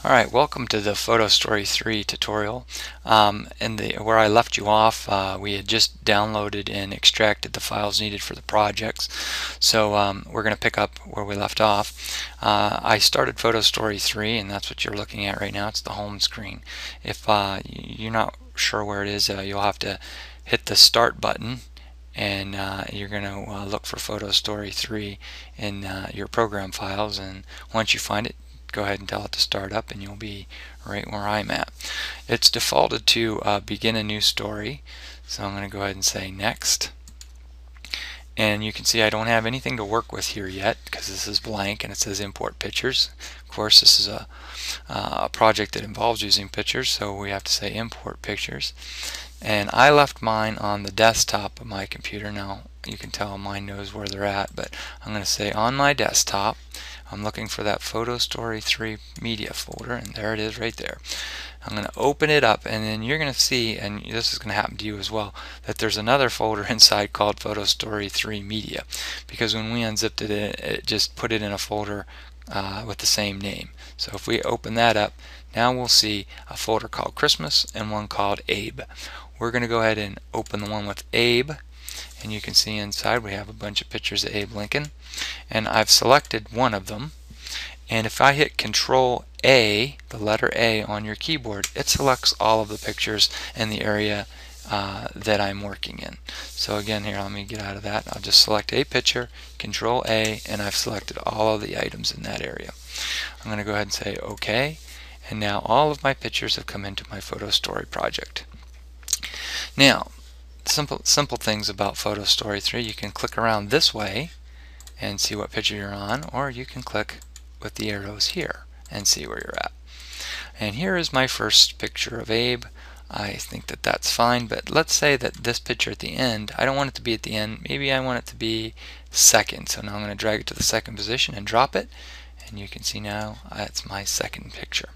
Alright, welcome to the Photo Story 3 tutorial. Where I left you off, we had just downloaded and extracted the files needed for the projects. So we're going to pick up where we left off. I started Photo Story 3, and that's what you're looking at right now. It's the home screen. If you're not sure where it is, you'll have to hit the Start button, and you're going to look for Photo Story 3 in your program files, and once you find it, go ahead and tell it to start up and you'll be right where I'm at. It's defaulted to begin a new story, so I'm going to go ahead and say next. And you can see I don't have anything to work with here yet because this is blank and it says import pictures. Of course, this is a project that involves using pictures, so we have to say import pictures. And I left mine on the desktop of my computer. Now you can tell mine knows where they're at, but I'm going to say on my desktop. I'm looking for that Photo Story 3 media folder, and there it is right there. I'm going to open it up, and then you're going to see, and this is going to happen to you as well, that there's another folder inside called Photo Story 3 Media, because when we unzipped it, it just put it in a folder with the same name. So if we open that up, now we'll see a folder called Christmas and one called Abe. We're going to go ahead and open the one with Abe, and you can see inside we have a bunch of pictures of Abe Lincoln, and I've selected one of them, and if I hit Control A, the letter A on your keyboard, it selects all of the pictures in the area that I'm working in. So again, here, let me get out of that. I'll just select a picture, Control A, and I've selected all of the items in that area. I'm going to go ahead and say OK, and now all of my pictures have come into my Photo Story project. Now, simple things about Photo Story 3. You can click around this way and see what picture you're on, or you can click with the arrows here and see where you're at. And here is my first picture of Abe. I think that that's fine, but let's say that this picture at the end, I don't want it to be at the end. Maybe I want it to be second. So now I'm going to drag it to the second position and drop it, and you can see now it's my second picture.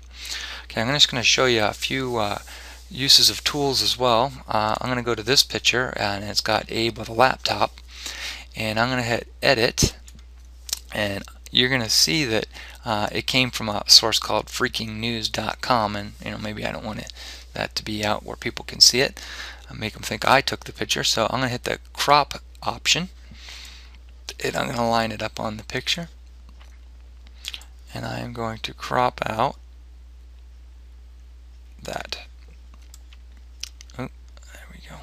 Okay, I'm just going to show you a few uses of tools as well. I'm going to go to this picture, and it's got Abe with a laptop, and I'm going to hit Edit, and you're going to see that it came from a source called freakingnews.com, and maybe I don't want that to be out where people can see it. I'll make them think I took the picture, so I'm going to hit the crop option, and I'm going to line it up on the picture, and I am going to crop out that. Oh, there we go.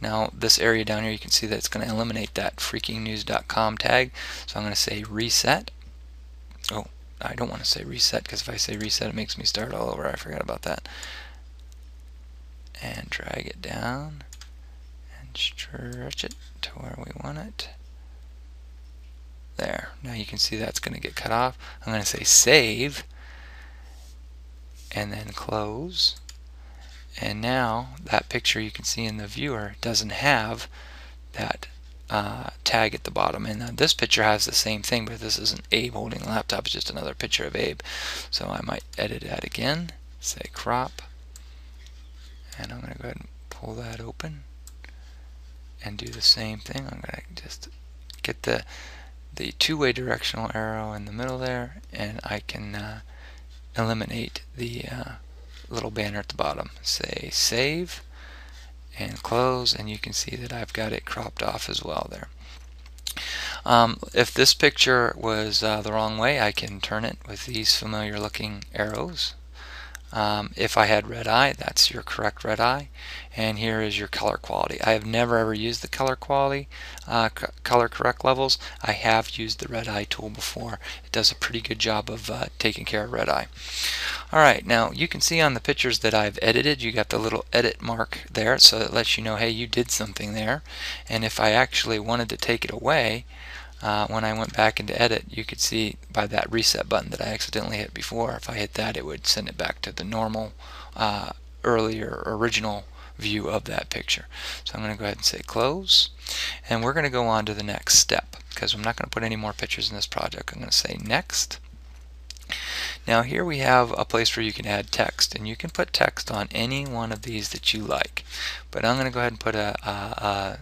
Now this area down here, you can see that it's going to eliminate that freakingnews.com tag, so I'm going to say reset. Oh, I don't want to say reset, because if I say reset it makes me start all over. I forgot about that. And drag it down and stretch it to where we want it. There. Now you can see that's going to get cut off. I'm going to say save and then close. And now that picture, you can see in the viewer, doesn't have that tag at the bottom. And this picture has the same thing, but this isn't Abe holding a laptop, it's just another picture of Abe. So I might edit that again, say crop, and I'm going to go ahead and pull that open and do the same thing. I'm going to just get the two-way directional arrow in the middle there, and I can eliminate the little banner at the bottom. Say save and close, and you can see that I've got it cropped off as well there. If this picture was the wrong way, I can turn it with these familiar looking arrows. If I had red eye, that's your correct red eye, and here is your color quality. I have never ever used the color quality, color correct levels. I have used the red eye tool before. It does a pretty good job of taking care of red eye. Alright, now you can see on the pictures that I've edited, you got the little edit mark there, so it lets you know, hey, you did something there. And if I actually wanted to take it away, when I went back into edit, you could see by that reset button that I accidentally hit before, if I hit that, it would send it back to the normal earlier original view of that picture. So I'm going to go ahead and say close, and we're going to go on to the next step, because I'm not going to put any more pictures in this project. I'm going to say next. Now here we have a place where you can add text, and you can put text on any one of these that you like, but I'm going to go ahead and put a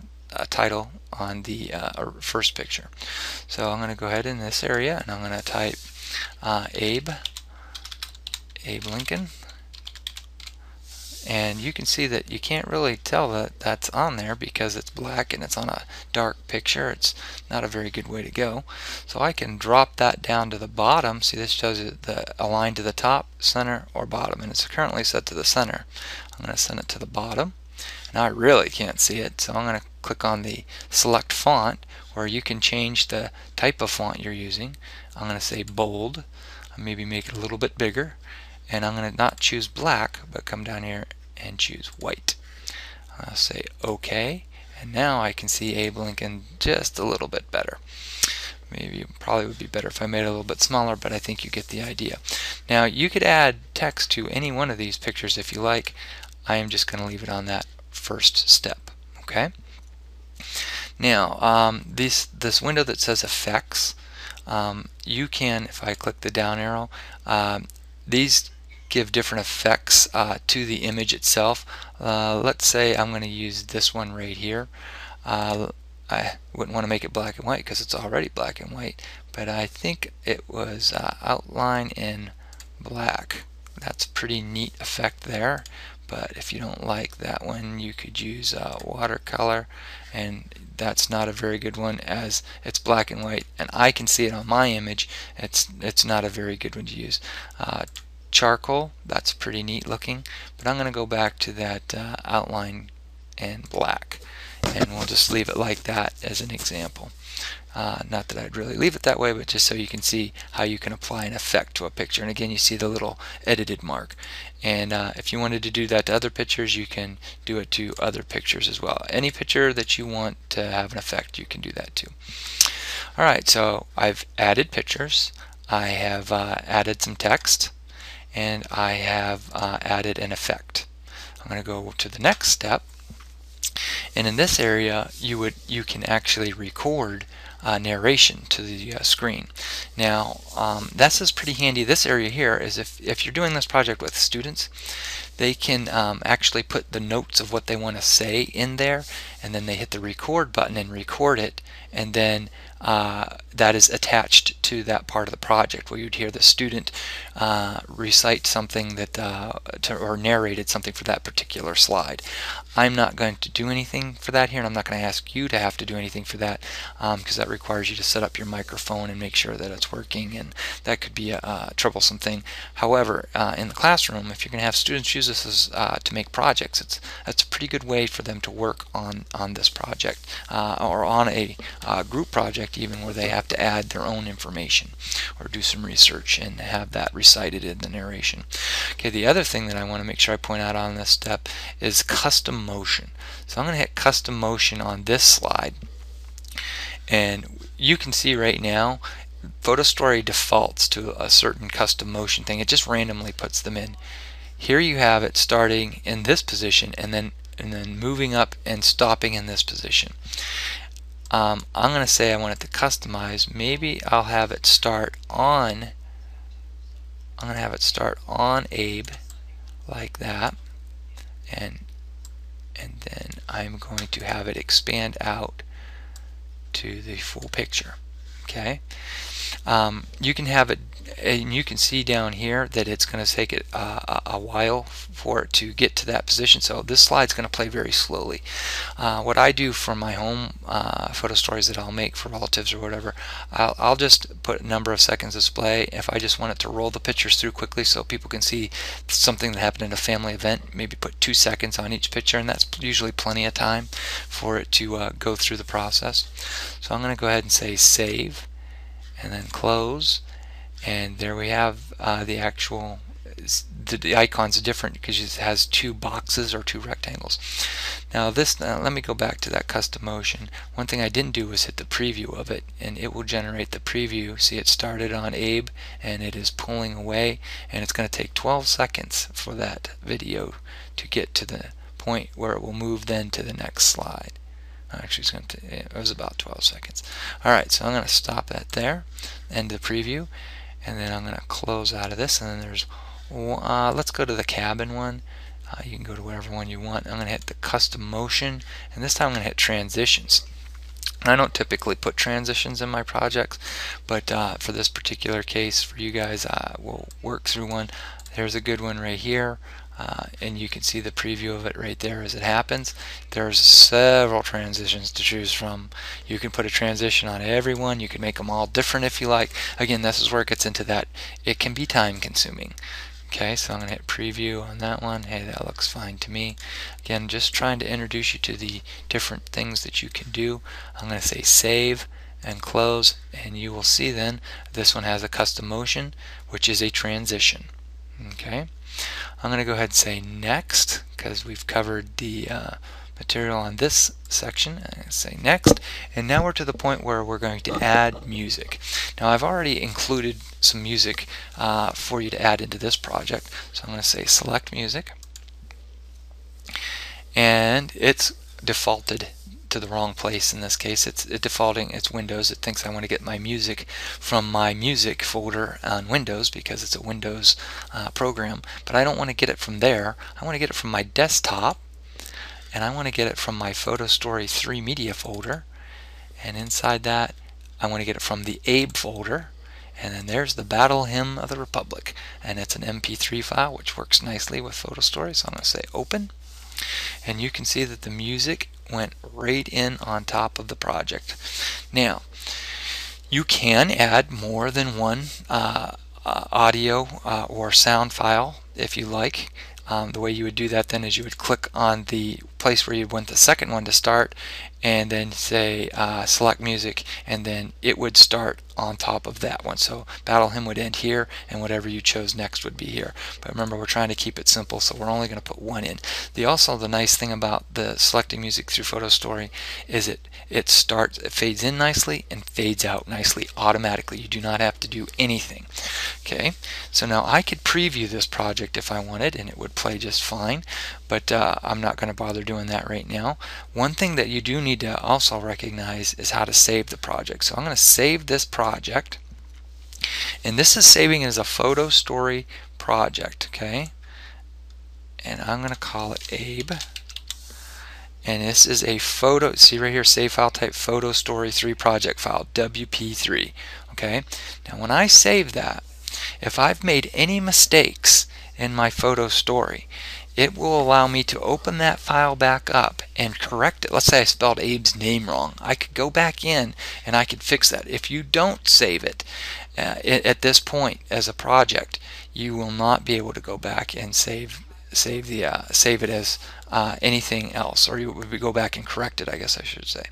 title on the first picture. So I'm going to go ahead in this area, and I'm going to type Abe Lincoln. And you can see that you can't really tell that that's on there because it's black and it's on a dark picture. It's not a very good way to go. So I can drop that down to the bottom. See, this shows you the align to the top, center, or bottom, and it's currently set to the center. I'm going to send it to the bottom. Now I really can't see it, so I'm going to click on the select font where you can change the type of font you're using. I'm going to say bold, maybe make it a little bit bigger, and I'm going to not choose black but come down here and choose white. I'll say OK, and now I can see Abe Lincoln just a little bit better. Maybe it probably would be better if I made it a little bit smaller, but I think you get the idea. Now you could add text to any one of these pictures if you like. I am just going to leave it on that first step. Okay. Now this window that says effects, you can, if I click the down arrow, these give different effects to the image itself. Let's say I'm going to use this one right here. I wouldn't want to make it black and white because it's already black and white, but I think it was outline in black. That's a pretty neat effect there. But if you don't like that one, you could use watercolor, and that's not a very good one as it's black and white, and I can see it on my image. It's not a very good one to use. Charcoal, that's pretty neat looking, but I'm going to go back to that outline in black, and we'll just leave it like that as an example. Not that I'd really leave it that way, but just so you can see how you can apply an effect to a picture. And again, you see the little edited mark. And if you wanted to do that to other pictures, you can do it to other pictures as well. Any picture that you want to have an effect, you can do that too. Alright, so I've added pictures, I have added some text, and I have added an effect. I'm going to go to the next step, and in this area you can actually record narration to the screen. Now this is pretty handy. This area here is if you're doing this project with students, they can actually put the notes of what they want to say in there, and then they hit the record button and record it, and then that is attached to that part of the project where you'd hear the student recite something that or narrated something for that particular slide. I'm not going to do anything for that here, and I'm not going to ask you to have to do anything for that because that requires you to set up your microphone and make sure that it's working, and that could be a troublesome thing. However, in the classroom, if you're going to have students use this as, to make projects, that's a pretty good way for them to work on this project or on a group project even, where they have to add their own information or do some research and have that recited in the narration. Okay, the other thing that I want to make sure I point out on this step is custom motion. So I'm going to hit custom motion on this slide, and you can see right now Photo Story defaults to a certain custom motion thing. It just randomly puts them in. Here you have it starting in this position and then moving up and stopping in this position. I'm going to say I want it to customize. Maybe I'll have it start on, I'm going to have it start on Abe like that, and then I'm going to have it expand out to the full picture. Okay, you can have it, and you can see down here that it's going to take it a while for it to get to that position, so this slide's going to play very slowly. What I do for my home photo stories that I'll make for relatives or whatever, I'll just put a number of seconds display. If I just want it to roll the pictures through quickly so people can see something that happened in a family event, maybe put 2 seconds on each picture, and that's usually plenty of time for it to go through the process. So I'm going to go ahead and say save and then close, and there we have the actual, the icon's different because it has 2 boxes or 2 rectangles. Now this, let me go back to that custom motion. One thing I didn't do was hit the preview of it, and it will generate the preview. See, it started on Abe and it is pulling away, and it's going to take 12 seconds for that video to get to the point where it will move then to the next slide. Actually, it was about 12 seconds. Alright, so I'm going to stop that there, end the preview, and then I'm going to close out of this, and then there's let's go to the cabin one. You can go to whatever one you want. I'm going to hit the custom motion, and this time I'm going to hit transitions. I don't typically put transitions in my projects, but for this particular case, for you guys, we'll work through one. There's a good one right here, and you can see the preview of it right there as it happens. There's several transitions to choose from. You can put a transition on every one. You can make them all different if you like. Again, this is where it gets into that. It can be time consuming. Okay, so I'm going to hit preview on that one. Hey, that looks fine to me. Again, just trying to introduce you to the different things that you can do. I'm going to say save and close, and you will see then this one has a custom motion, which is a transition. Okay, I'm going to go ahead and say next because we've covered the material on this section. I'm going to say next, and now we're to the point where we're going to add music. Now I've already included some music for you to add into this project, so I'm going to say select music, and it's defaulted to the wrong place in this case. It's defaulting, it's Windows. It thinks I want to get my music from my music folder on Windows because it's a Windows program, but I don't want to get it from there. I want to get it from my desktop, and I want to get it from my Photo Story 3 media folder, and inside that I want to get it from the Abe folder, and then there's the Battle Hymn of the Republic, and it's an MP3 file which works nicely with Photo Story. So I'm going to say open, and you can see that the music went right in on top of the project. Now you can add more than one audio or sound file if you like. The way you would do that then is you would click on the place where you want the second one to start, and then say select music, and then it would start on top of that one. So Battle Hymn would end here, and whatever you chose next would be here. But remember, we're trying to keep it simple, so we're only going to put one in. The nice thing about the selecting music through Photo Story is it fades in nicely and fades out nicely automatically. You do not have to do anything. Okay, so now I could preview this project if I wanted, and it would play just fine, but I'm not going to bother doing that right now. One thing that you do need to also recognize is how to save the project. So I'm going to save this project, and this is saving as a Photo Story project. Okay, and I'm going to call it Abe, and this is a photo, see right here, save file type Photo Story 3 project file, WP3. Okay, now when I save that, if I've made any mistakes in my Photo Story, it will allow me to open that file back up and correct it. Let's say I spelled Abe's name wrong. I could go back in and I could fix that. If you don't save it at this point as a project, you will not be able to go back and save it as anything else, or you would go back and correct it, I guess I should say.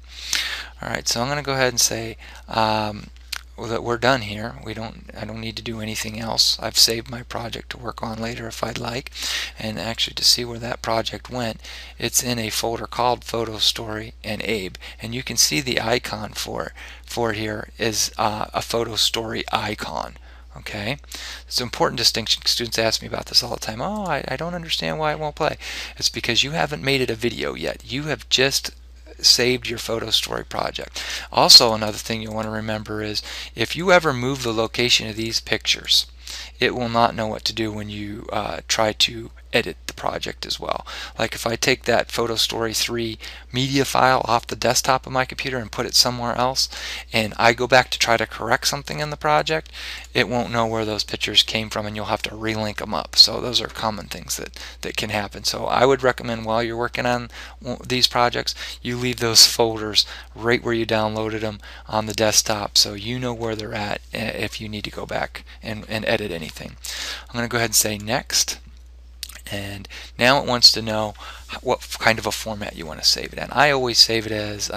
Alright, so I'm going to go ahead and say that we're done here. I don't need to do anything else. I've saved my project to work on later if I'd like. And actually, to see where that project went, it's in a folder called Photo Story and Abe, and you can see the icon for it here is a Photo Story icon. Okay, it's an important distinction. Students ask me about this all the time. Oh, I don't understand why it won't play. It's because you haven't made it a video yet. You have just saved your Photo Story project. Also, another thing you'll want to remember is if you ever move the location of these pictures, it will not know what to do when you try to edit the project as well. Like if I take that Photo Story 3 media file off the desktop of my computer and put it somewhere else, and I go back to try to correct something in the project, it won't know where those pictures came from, and you'll have to relink them up. So those are common things that can happen. So I would recommend while you're working on these projects, you leave those folders right where you downloaded them on the desktop, so you know where they're at if you need to go back and edit anything. I'm going to go ahead and say next. And now it wants to know what kind of a format you want to save it in. I always save it as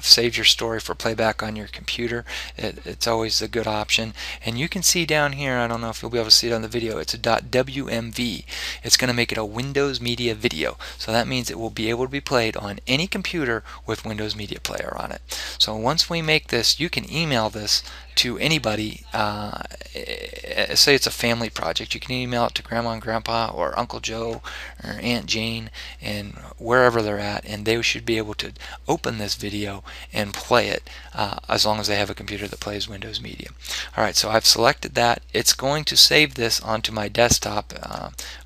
save your story for playback on your computer. It's always a good option. And you can see down here, I don't know if you'll be able to see it on the video, it's a .wmv. It's going to make it a Windows Media Video. So that means it will be able to be played on any computer with Windows Media Player on it. So once we make this, you can email this to anybody. Say it's a family project. You can email it to Grandma and Grandpa or Uncle Joe or Aunt Jane train and wherever they're at, and they should be able to open this video and play it as long as they have a computer that plays Windows Media. Alright, so I've selected that. It's going to save this onto my desktop.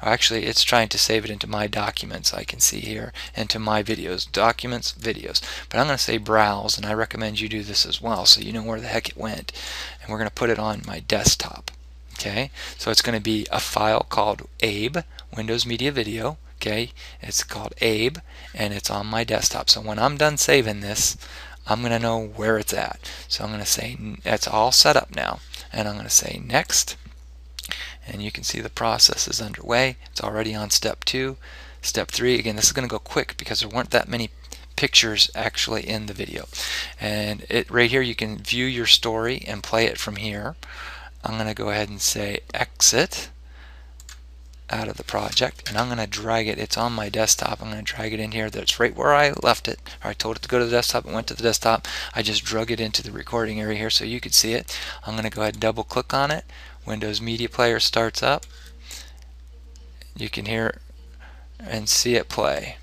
Actually, it's trying to save it into my documents, I can see here, into my videos, documents, videos. But I'm going to say browse, and I recommend you do this as well so you know where the heck it went. And we're going to put it on my desktop. Okay, so it's going to be a file called Abe Windows Media Video. Okay, it's called Abe, and it's on my desktop. So when I'm done saving this, I'm going to know where it's at. So I'm going to say that's all set up now, and I'm going to say next, and you can see the process is underway. It's already on step 2. Step 3, again, this is going to go quick because there weren't that many pictures actually in the video. And right here you can view your story and play it from here. I'm going to go ahead and say exit out of the project, and I'm going to drag it. It's on my desktop. I'm going to drag it in here. That's right where I left it. I told it to go to the desktop. It went to the desktop. I just drug it into the recording area here so you could see it. I'm going to go ahead and double click on it. Windows Media Player starts up. You can hear and see it play.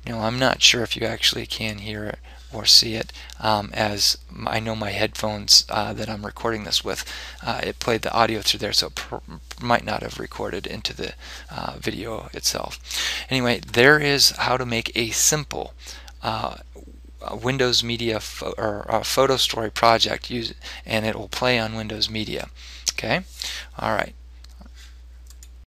Now, I'm not sure if you actually can hear it or see it, as I know my headphones that I'm recording this with, it played the audio through there, so it might not have recorded into the video itself. Anyway, there is how to make a simple Windows Media Photo Story project, and it will play on Windows Media. Okay, all right.